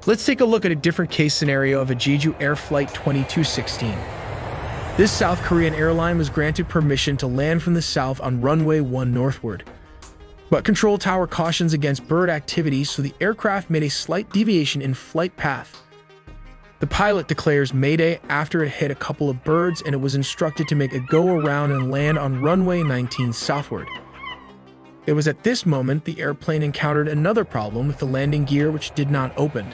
Let's take a look at a different case scenario of a Jeju Air Flight 2216. This South Korean airline was granted permission to land from the south on runway 1 northward. But control tower cautions against bird activity, so the aircraft made a slight deviation in flight path. The pilot declares Mayday after it hit a couple of birds, and it was instructed to make a go-around and land on runway 19 southward. It was at this moment the airplane encountered another problem with the landing gear, which did not open.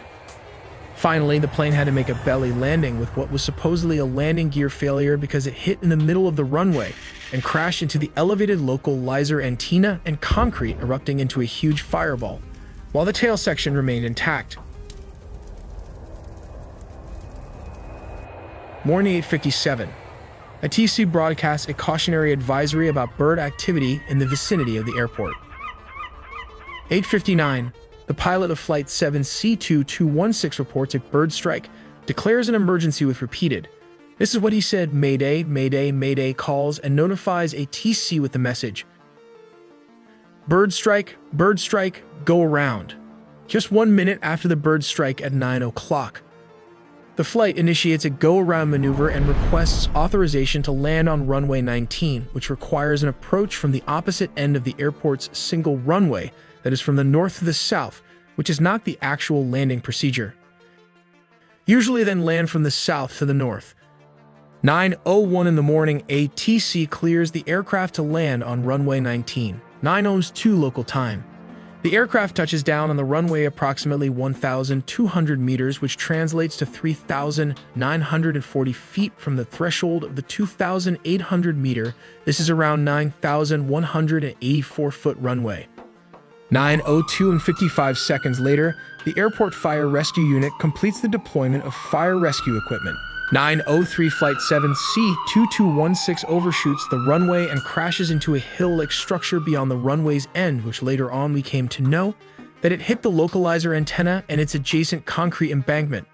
Finally, the plane had to make a belly landing with what was supposedly a landing gear failure because it hit in the middle of the runway and crashed into the elevated localizer antenna and concrete, erupting into a huge fireball, while the tail section remained intact. Morning 8:57. A TC broadcasts a cautionary advisory about bird activity in the vicinity of the airport. 8:59. The pilot of Flight 7C2216 reports a bird strike, declares an emergency with repeated. This is what he said: Mayday, Mayday, Mayday, calls and notifies a TC with the message: bird strike, go around. Just 1 minute after the bird strike at 9 o'clock. The flight initiates a go-around maneuver and requests authorization to land on runway 19, which requires an approach from the opposite end of the airport's single runway, that is from the north to the south, which is not the actual landing procedure. Usually then land from the south to the north. 9:01 in the morning, a TC clears the aircraft to land on runway 19, 9:02 local time. The aircraft touches down on the runway approximately 1,200 meters, which translates to 3,940 feet from the threshold of the 2,800 meter. This is around 9,184-foot runway. 9:02 and 55 seconds later, the airport fire rescue unit completes the deployment of fire rescue equipment. 9:03 Flight 7C2216 overshoots the runway and crashes into a hill-like structure beyond the runway's end, which later on we came to know that it hit the localizer antenna and its adjacent concrete embankment.